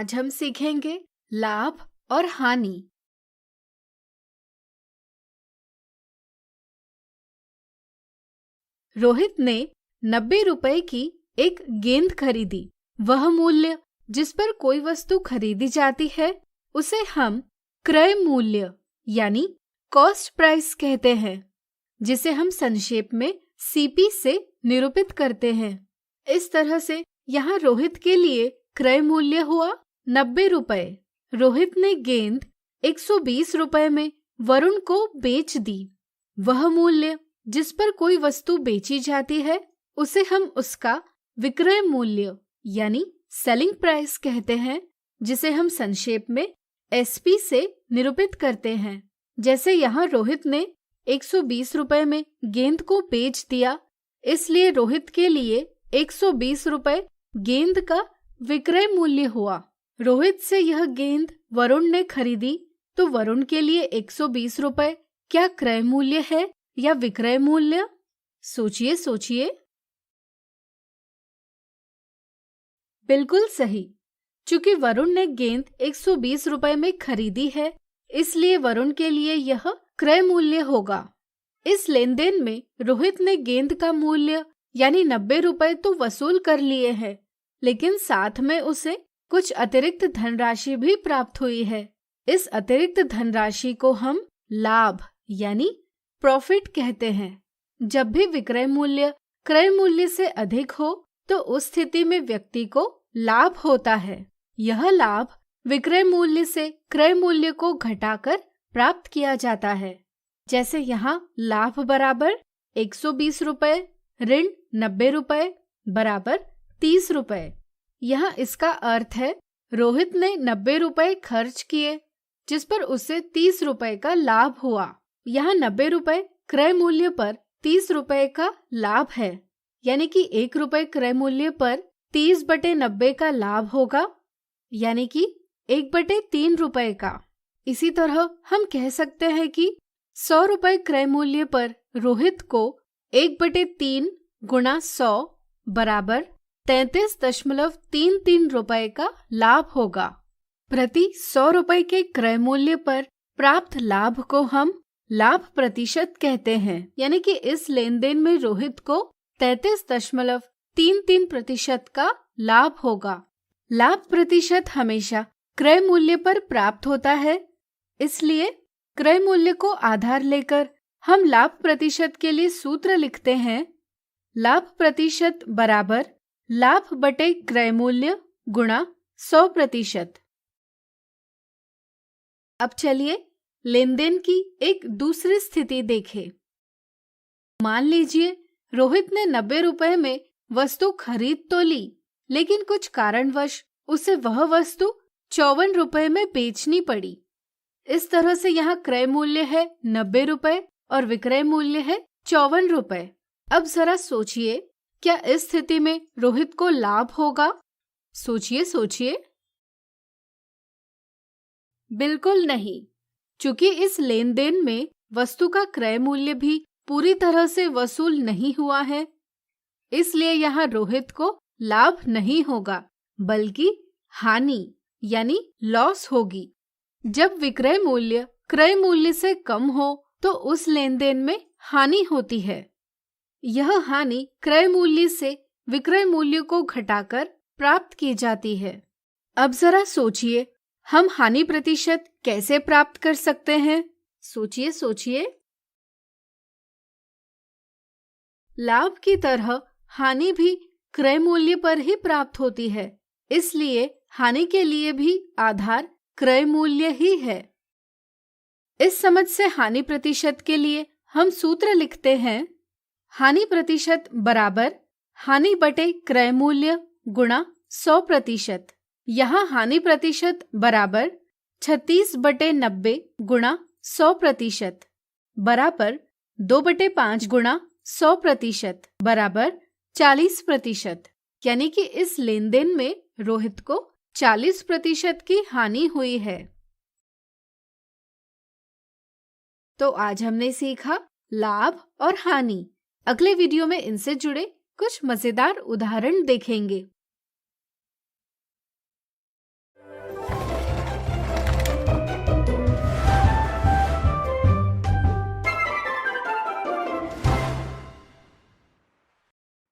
आज हम सीखेंगे लाभ और हानि। रोहित ने 90 रुपए की एक गेंद खरीदी। वह मूल्य जिस पर कोई वस्तु खरीदी जाती है उसे हम क्रय मूल्य यानी कॉस्ट प्राइस कहते हैं, जिसे हम संक्षेप में सीपी से निरूपित करते हैं। इस तरह से यहाँ रोहित के लिए क्रय मूल्य हुआ 90 रुपए। रोहित ने गेंद 120 रुपए में वरुण को बेच दी। वह मूल्य जिस पर कोई वस्तु बेची जाती है उसे हम उसका विक्रय मूल्य यानी सेलिंग प्राइस कहते हैं, जिसे हम संक्षेप में एसपी से निरूपित करते हैं। जैसे यहाँ रोहित ने 120 रुपए में गेंद को बेच दिया, इसलिए रोहित के लिए 120 रुपए गेंद का विक्रय मूल्य हुआ। रोहित से यह गेंद वरुण ने खरीदी तो वरुण के लिए 120 रुपए क्या क्रय मूल्य है या विक्रय मूल्य? सोचिए सोचिए। बिल्कुल सही। चूंकि वरुण ने गेंद 120 रुपए में खरीदी है, इसलिए वरुण के लिए यह क्रय मूल्य होगा। इस लेन देन में रोहित ने गेंद का मूल्य यानी 90 रुपए तो वसूल कर लिए हैं, लेकिन साथ में उसे कुछ अतिरिक्त धनराशि भी प्राप्त हुई है। इस अतिरिक्त धनराशि को हम लाभ यानी प्रॉफिट कहते हैं। जब भी विक्रय मूल्य क्रय मूल्य से अधिक हो तो उस स्थिति में व्यक्ति को लाभ होता है। यह लाभ विक्रय मूल्य से क्रय मूल्य को घटाकर प्राप्त किया जाता है। जैसे यहाँ लाभ बराबर 120 रुपए ऋण 90 रुपए बराबर 30 रुपए। यहाँ इसका अर्थ है रोहित ने 90 रुपए खर्च किए जिस पर उसे 30 रुपए का लाभ हुआ। यहाँ 90 रुपए क्रय मूल्य पर 30 रुपए का लाभ है, यानी कि 1 रुपए क्रय मूल्य पर 30/90 का लाभ होगा, यानी कि 1/3 रुपए का। इसी तरह हम कह सकते हैं कि 100 रुपए क्रय मूल्य पर रोहित को 1/3 गुणा 100 बराबर 33.33 रुपए का लाभ होगा। प्रति 100 रुपए के क्रय मूल्य पर प्राप्त लाभ को हम लाभ प्रतिशत कहते हैं, यानी कि इस लेन देन में रोहित को 33.33% का लाभ होगा। लाभ प्रतिशत हमेशा क्रय मूल्य पर प्राप्त होता है, इसलिए क्रय मूल्य को आधार लेकर हम लाभ प्रतिशत के लिए सूत्र लिखते हैं। लाभ प्रतिशत बराबर लाभ बटे क्रय मूल्य गुणा 100%। अब चलिए लेन देन की एक दूसरी स्थिति देखें। मान लीजिए रोहित ने 90 रुपए में वस्तु खरीद तो ली, लेकिन कुछ कारणवश उसे वह वस्तु 54 रुपए में बेचनी पड़ी। इस तरह से यहाँ क्रय मूल्य है 90 रुपए और विक्रय मूल्य है 54 रुपए। अब जरा सोचिए, क्या इस स्थिति में रोहित को लाभ होगा? सोचिए सोचिए। बिल्कुल नहीं, चूंकि इस लेन देन में वस्तु का क्रय मूल्य भी पूरी तरह से वसूल नहीं हुआ है, इसलिए यहाँ रोहित को लाभ नहीं होगा बल्कि हानि यानी लॉस होगी। जब विक्रय मूल्य क्रय मूल्य से कम हो तो उस लेन देन में हानि होती है। यह हानि क्रय मूल्य से विक्रय मूल्य को घटाकर प्राप्त की जाती है। अब जरा सोचिए, हम हानि प्रतिशत कैसे प्राप्त कर सकते हैं? सोचिए सोचिए। लाभ की तरह हानि भी क्रय मूल्य पर ही प्राप्त होती है, इसलिए हानि के लिए भी आधार क्रय मूल्य ही है। इस समझ से हानि प्रतिशत के लिए हम सूत्र लिखते हैं। हानि प्रतिशत बराबर हानि बटे क्रय मूल्य गुणा 100%। यहाँ हानि प्रतिशत बराबर 36/90 गुणा 100% बराबर 2/5 गुणा 100% बराबर 40%, यानी कि इस लेन देन में रोहित को 40% की हानि हुई है। तो आज हमने सीखा लाभ और हानि। अगले वीडियो में इनसे जुड़े कुछ मजेदार उदाहरण देखेंगे।